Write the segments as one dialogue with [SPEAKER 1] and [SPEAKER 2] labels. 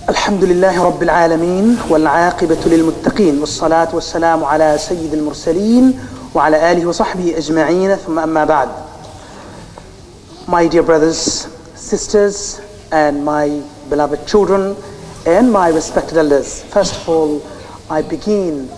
[SPEAKER 1] الحمد لله رب العالمين والعاقبة للمتقين والصلاة والسلام على سيد المرسلين وعلى آله وصحبه أجمعين ثم أما بعد. My dear brothers, sisters, and my beloved children, and my respected elders, first of all, I begin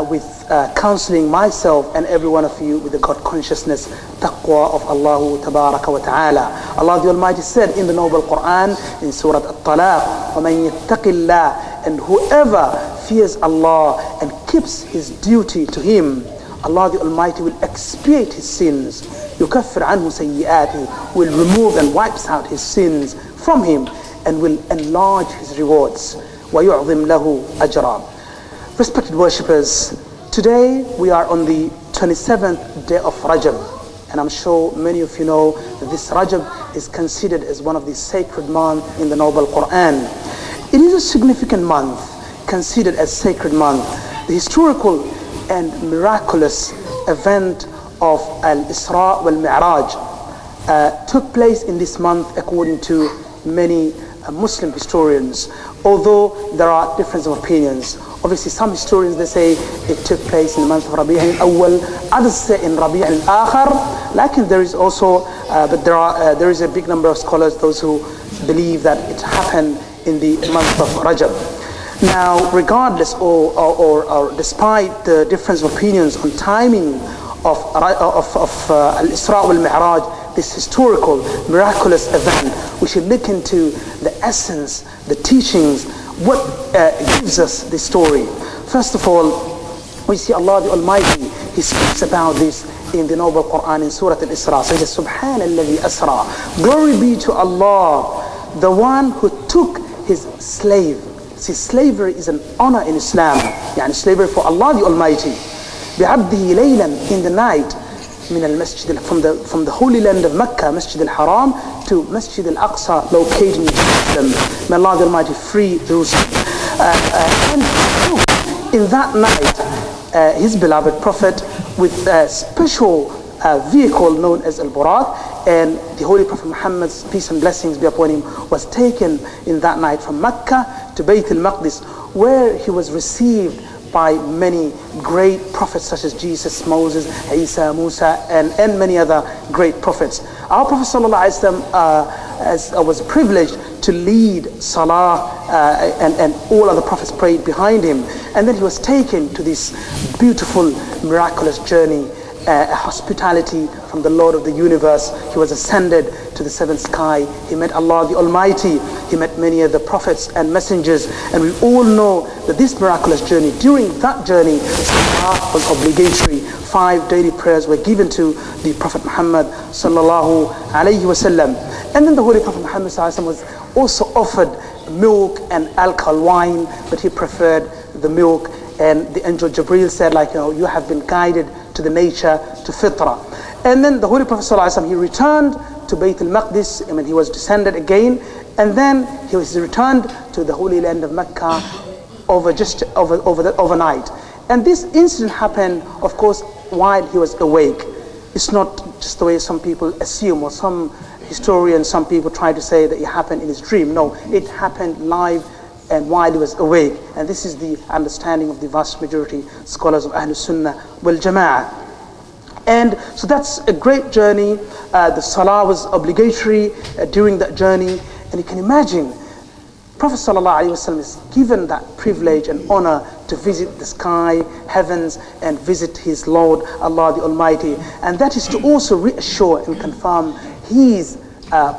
[SPEAKER 1] with counseling myself and every one of you with the God consciousness, taqwa of Allah tabaraka wa ta'ala. Allah the Almighty said in the noble Quran in Surah At-Talaq, وَمَن يَتَّقِ اللَّهِ, and whoever fears Allah and keeps his duty to him, Allah the Almighty will expiate his sins. يُكَفِّرْ عَنْهُ سَيِّئَاتِهِ, will remove and wipes out his sins from him and will enlarge his rewards. وَيُعْظِمْ لَهُ أَجْرًا. Respected worshippers, today we are on the 27th day of Rajab, and I'm sure many of you know that this Rajab is considered as one of the sacred months in the noble Quran. It is a significant month, considered as sacred month. The historical and miraculous event of Al-Isra wal-Mi'raj took place in this month according to many Muslim historians, although there are differences of opinions. Obviously, some historians, they say it took place in the month of Rabi' al-Awwal, others say in Rabi' al-Akhar. Like there is also, but there is a big number of scholars, those who believe that it happened in the month of Rajab. Now, regardless or despite the difference of opinions on timing of Al-Isra wal-Mi'raj, this historical, miraculous event, we should look into the essence, the teachings, what gives us this story. First of all, we see Allah the Almighty, He speaks about this in the noble Quran in Surah Al-Isra. So He says, Subhanalladhi asra. Glory be to Allah, the one who took his slave. See, slavery is an honor in Islam. Yani slavery for Allah the Almighty. بِعَبْدِهِ لَيْلًا, in the night, from the holy land of Mecca, Masjid al-Haram, to Masjid al-Aqsa, located in Jerusalem. May Allah the Almighty free Jerusalem. And in that night, His beloved Prophet, with a special vehicle known as Al-Buraq, and the Holy Prophet Muhammad's peace and blessings be upon him, was taken in that night from Mecca to Bayt al-Maqdis, where he was received by many great prophets such as Jesus, Moses, Isa, Musa, and many other great prophets. Our Prophet ﷺ was privileged to lead Salah, and all other prophets prayed behind him. And then he was taken to this beautiful, miraculous journey, hospitality from the Lord of the universe. He was ascended to the seventh sky. He met Allah the Almighty. He met many of the prophets and messengers. And we all know that this miraculous journey, during that journey, Salah was obligatory. 5 daily prayers were given to the Prophet Muhammad sallallahu alayhi wasallam. And then the Holy Prophet Muhammad sallallahu was also offered milk and alcohol wine, but he preferred the milk. And the angel Jibreel said, you have been guided to the nature, to fitrah. And then the Holy Prophet ﷺ, he returned to Bayt al-Maqdis, and he was descended again, and then he was returned to the holy land of Mecca overnight. And this incident happened, of course, while he was awake. It's not just the way some people assume, or some historians, some people try to say that it happened in his dream. No, it happened live and while he was awake. And this is the understanding of the vast majority scholars of Ahlul Sunnah wal Jama'ah. And so that's a great journey. The Salah was obligatory during that journey. And you can imagine, Prophet ﷺ is given that privilege and honor to visit the sky, heavens, and visit his Lord, Allah the Almighty. And that is to also reassure and confirm his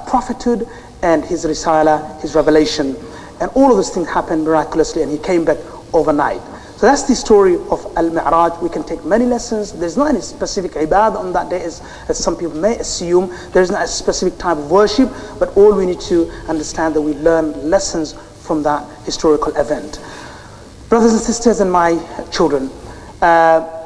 [SPEAKER 1] prophethood and his Risala, his revelation. And all of those things happened miraculously, and he came back overnight. So that's the story of Al-Mi'raj. We can take many lessons. There's not any specific ibadah on that day, as some people may assume. There's not a specific type of worship, but all we need to understand that we learn lessons from that historical event. Brothers and sisters and my children,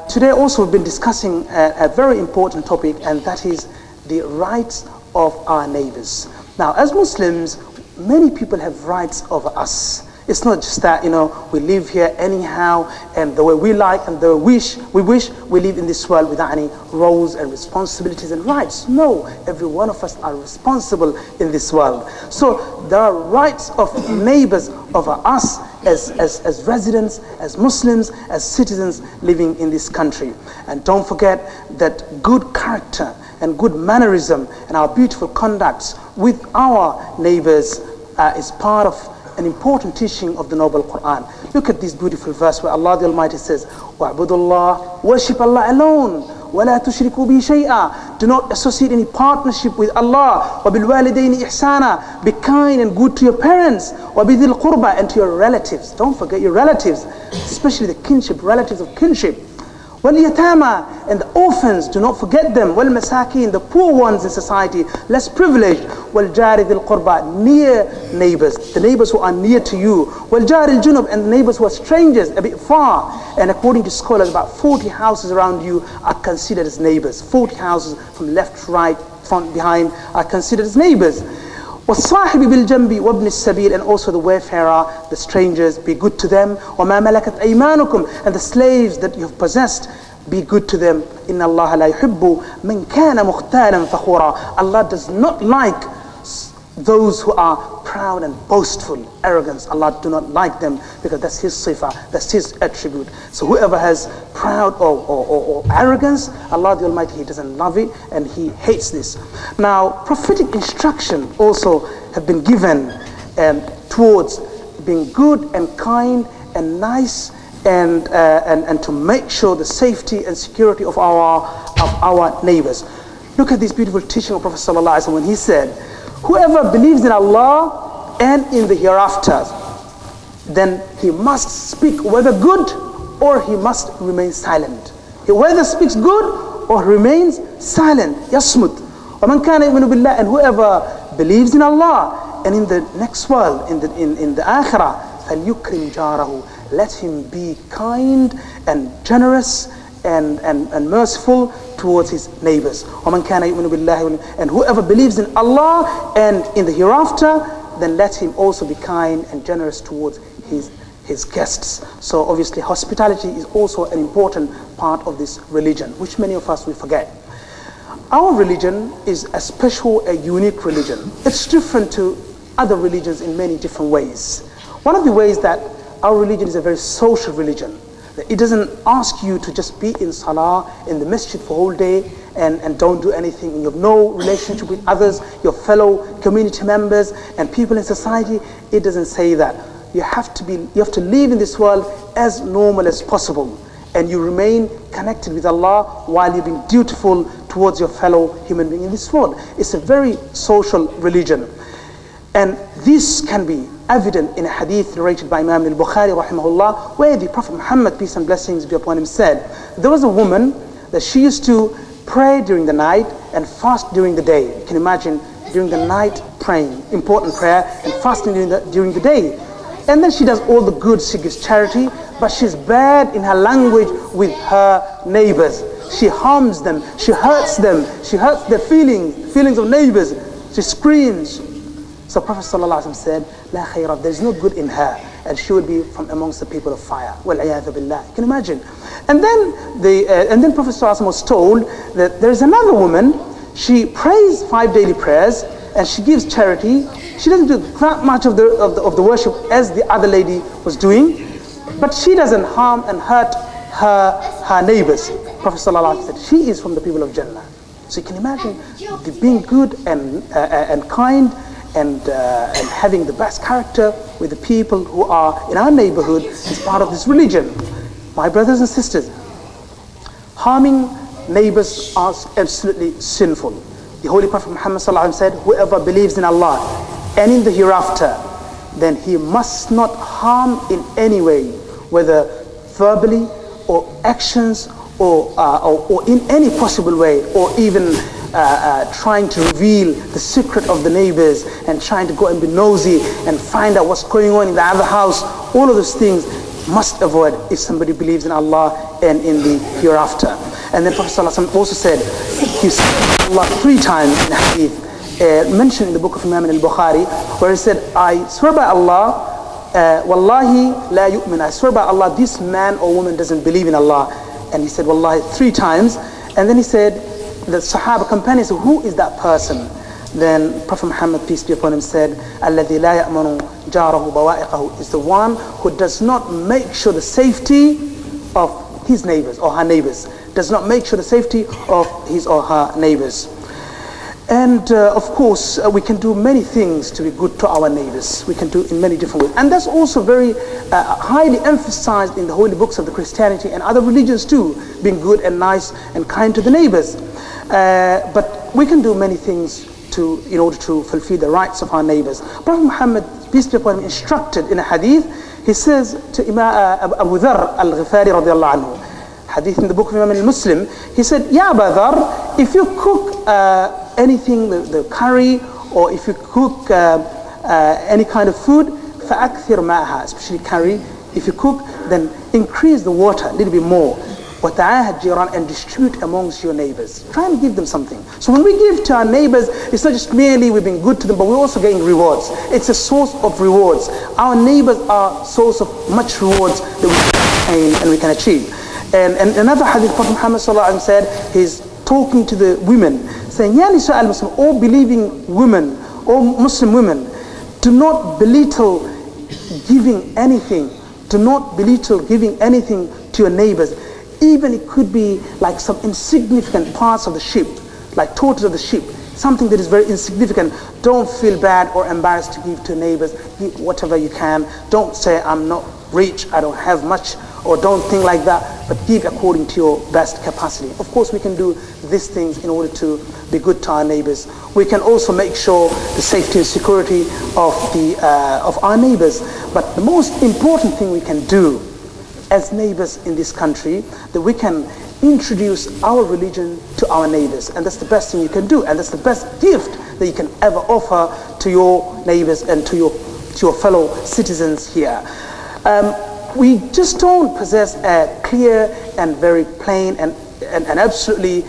[SPEAKER 1] today also we've been discussing a very important topic, and that is the rights of our neighbors. Now, as Muslims, many people have rights over us. It's not just that, we live here anyhow and the way we like and the way we wish we live in this world without any roles and responsibilities and rights. No, every one of us are responsible in this world. So there are rights of neighbors over us as residents, as Muslims, as citizens living in this country. And don't forget that good character and good mannerism and our beautiful conducts with our neighbors is part of an important teaching of the Noble Quran. Look at this beautiful verse where Allah the Almighty says, وَاعْبُدُوا اللَّهِ, worship Allah alone, وَلَا تُشْرِكُوا بِهِ شَيْئًا, do not associate any partnership with Allah. وَبِالْوَالِدَيْنِ إِحْسَانًا, be kind and good to your parents. وَبِذِي الْقُرْبَى, and to your relatives. Don't forget your relatives, especially the kinship, relatives of kinship. وَالْيَتَامَى, and the orphans, do not forget them. وَالْمَسَاكِينَ, the poor ones in society, less privileged. وَالْجَارِ ذِي الْقُرْبَى, near neighbors, the neighbors who are near to you. وَالْجَارِ الْجُنُبِ, and the neighbors who are strangers, a bit far. And according to scholars, about 40 houses around you are considered as neighbors. 40 houses from left to right, front, behind, are considered as neighbors. وَالصَّاحِبِ بِالْجَنْبِ وَابْنِ السَّبِيلِ, and also the wayfarer, the strangers, be good to them. وَمَا مَلَكَتْ أَيْمَانُكُمْ, and the slaves that you have possessed, be good to them. إِنَّ اللَّهَ لَا يُحِبُّ مَنْ كَانَ مُخْتَالًا فَخُورًا, Allah does not like those who are proud and boastful, arrogance. Allah do not like them, because that's His sifa, that's His attribute. So whoever has proud or arrogance, Allah the Almighty, He doesn't love it and He hates this. Now, prophetic instruction also have been given towards being good and kind and nice and to make sure the safety and security of our neighbors. Look at this beautiful teaching of Prophet ﷺ when he said, whoever believes in Allah and in the hereafter, then he must speak whether good or he must remain silent. He whether speaks good or remains silent. Yasmut. وَمَنْ كَانَ يُؤْمِنُ بِاللَّهِ, and whoever believes in Allah and in the next world, in the akhirah, فَلْيُكْرِمْ جَارَهُ, let him be kind and generous and merciful towards his neighbors. وَمَنْ كَانَ يُؤْمِنُ بِاللَّهِ, and whoever believes in Allah and in the hereafter, then let him also be kind and generous towards his guests. So obviously hospitality is also an important part of this religion, which many of us will forget. Our religion is a special, a unique religion. It's different to other religions in many different ways. One of the ways that our religion is a very social religion. It doesn't ask you to just be in salah, in the masjid for a whole day and don't do anything. You have no relationship with others, your fellow community members and people in society. It doesn't say that. You have to live in this world as normal as possible, and you remain connected with Allah while you're being dutiful towards your fellow human being in this world. It's a very social religion. And this can be evident in a hadith narrated by Imam al-Bukhari rahimahullah, where the Prophet Muhammad, peace and blessings be upon him, said there was a woman that she used to pray during the night and fast during the day. You can imagine, during the night praying, important prayer, and fasting during the day. And then she does all the good, she gives charity, but she's bad in her language with her neighbors. She harms them, she hurts their feelings of neighbors. She screams. So Prophet ﷺ said, La khayra, there is no good in her, and she will be from amongst the people of fire. Wal-'iyadhu billah. You can imagine. And then Prophet ﷺ was told that there is another woman, she prays 5 daily prayers, and she gives charity. She doesn't do that much of the worship as the other lady was doing, but she doesn't harm and hurt her neighbors. Prophet ﷺ said, she is from the people of Jannah. So you can imagine being good and kind, and having the best character with the people who are in our neighborhood is part of this religion. My brothers and sisters, harming neighbors are absolutely sinful. The Holy Prophet Muhammad ﷺ said, whoever believes in Allah and in the hereafter, then he must not harm in any way, whether verbally or actions or in any possible way, or even trying to reveal the secret of the neighbors and trying to go and be nosy and find out what's going on in the other house. All of those things must avoid if somebody believes in Allah and in the hereafter. And then Prophet ﷺ also said, he said Allah 3 times in hadith, mentioned in the book of Imam al-Bukhari, where he said, I swear by Allah, Wallahi la yu'min. I swear by Allah, this man or woman doesn't believe in Allah. And he said, Wallahi, 3 times. And then he said, the Sahaba companion said, who is that person? Then Prophet Muhammad, peace be upon him, said, الَّذِي لَا يَأْمَنُ جَارَهُ بَوَائِقَهُ, is the one who does not make sure the safety of his neighbors or her neighbors. Does not make sure the safety of his or her neighbors. And of course, we can do many things to be good to our neighbors. We can do in many different ways. And that's also very highly emphasized in the holy books of the Christianity and other religions too, being good and nice and kind to the neighbors. But we can do many things in order to fulfill the rights of our neighbors. Prophet Muhammad, peace be upon him, instructed in a hadith. He says to Imam Abu Dharr al-Ghifari radiallahu anhu, hadith in the book of Imam al-Muslim, he said, Ya Abu Dharr, if you cook anything, the curry, or if you cook any kind of food, فَأَكْثِرْ مَاءَهَا, especially curry, if you cook, then increase the water a little bit more. وَتَعَاهَدْ جِيرَانَ, and distribute amongst your neighbors. Try and give them something. So when we give to our neighbors, it's not just merely we've been good to them, but we're also getting rewards. It's a source of rewards. Our neighbors are a source of much rewards that we can attain and we can achieve. And another hadith, Prophet Muhammad said, he's talking to the women, saying, Ya Nisa al-Muslim, all believing women, all Muslim women, do not belittle giving anything. Do not belittle giving anything to your neighbors. Even it could be like some insignificant parts of the sheep, like tortoise of the sheep, something that is very insignificant. Don't feel bad or embarrassed to give to neighbors. Give whatever you can. Don't say, I'm not rich, I don't have much, or don't think like that, but give according to your best capacity. Of course, we can do these things in order to be good to our neighbors. We can also make sure the safety and security of our neighbors. But the most important thing we can do as neighbors in this country, that we can introduce our religion to our neighbors. And that's the best thing you can do. And that's the best gift that you can ever offer to your neighbors and to your fellow citizens here. We just don't possess a clear and very plain and absolutely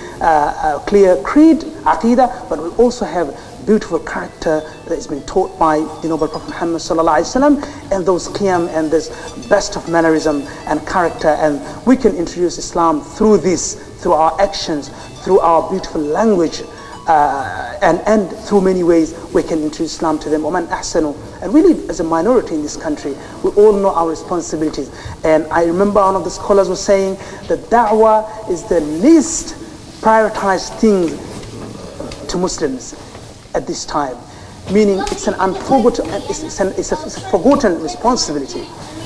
[SPEAKER 1] clear creed, aqidah, but we also have beautiful character that has been taught by the noble Prophet Muhammad sallallahu alaihi wasallam, and those qiyam and this best of mannerism and character. And we can introduce Islam through this, through our actions, through our beautiful language, and through many ways we can introduce Islam to them. وَمَنْ أَحْسَنُ. And we live as a minority in this country. We all know our responsibilities. And I remember one of the scholars was saying that da'wah is the least prioritized thing to Muslims at this time. Meaning it's an unforgotten, it's a forgotten responsibility.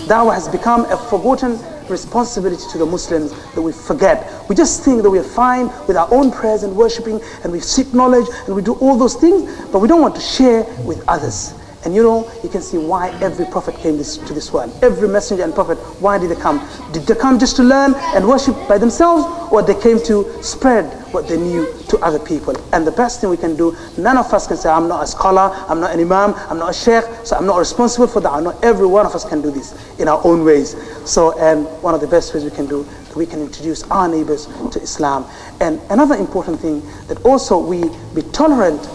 [SPEAKER 1] Da'wah has become a forgotten responsibility to the Muslims that we forget. We just think that we're fine with our own prayers and worshipping, and we seek knowledge and we do all those things, but we don't want to share with others. And you can see why every prophet came to this world. Every messenger and prophet, why did they come? Did they come just to learn and worship by themselves, or they came to spread what they knew to other people? And the best thing we can do, none of us can say, I'm not a scholar, I'm not an imam, I'm not a sheikh, so I'm not responsible for that. Not every one of us can do this in our own ways. So, and one of the best ways we can do, we can introduce our neighbors to Islam. And another important thing, that also we be tolerant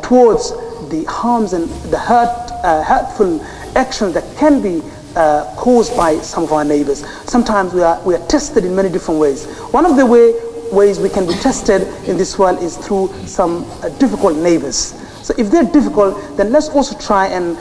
[SPEAKER 1] towards the harms and the hurtful actions that can be caused by some of our neighbors. Sometimes we are tested in many different ways. One of the ways we can be tested in this world is through some difficult neighbors. So if they're difficult, then let's also try and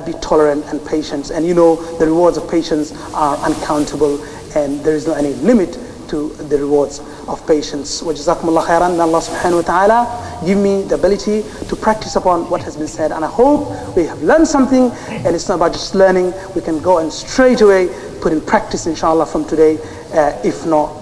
[SPEAKER 1] be tolerant and patient. And the rewards of patience are uncountable, and there is no any limit to the rewards of patience. Wa jazakumullah khairan. May Allah subhanahu wa ta'ala give me the ability to practice upon what has been said. And I hope we have learned something, and it's not about just learning. We can go and straight away put in practice, inshallah, from today, if not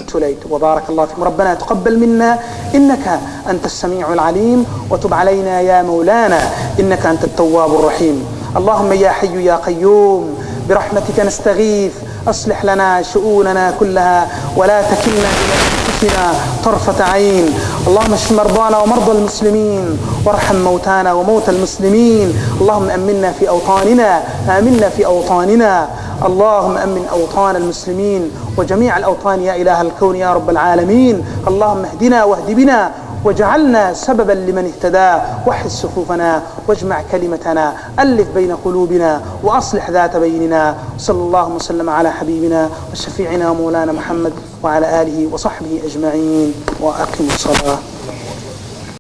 [SPEAKER 1] too late. وبارك الله فيكم. ربنا تقبل منا إنك أنت السميع العليم وتب علينا يا مولانا إنك أنت التواب الرحيم. اللهم يا حي يا قيوم برحمتك نستغيث أصلح لنا شؤوننا كلها ولا تكلنا إلى أنفسنا طرفة عين. اللهم اشف مرضانا ومرضى المسلمين وارحم موتانا وموتى المسلمين. اللهم أمنا في أوطاننا اللهم أمن أوطان المسلمين وجميع الأوطان يا إله الكون يا رب العالمين. اللهم اهدنا واهد بنا واجعلنا سببا لمن اهتدى. وحد صفوفنا واجمع كلمتنا، ألف بين قلوبنا وأصلح ذات بيننا. صلى الله وسلم على حبيبنا وشفيعنا ومولانا محمد وعلى آله وصحبه أجمعين. وأقم الصلاة.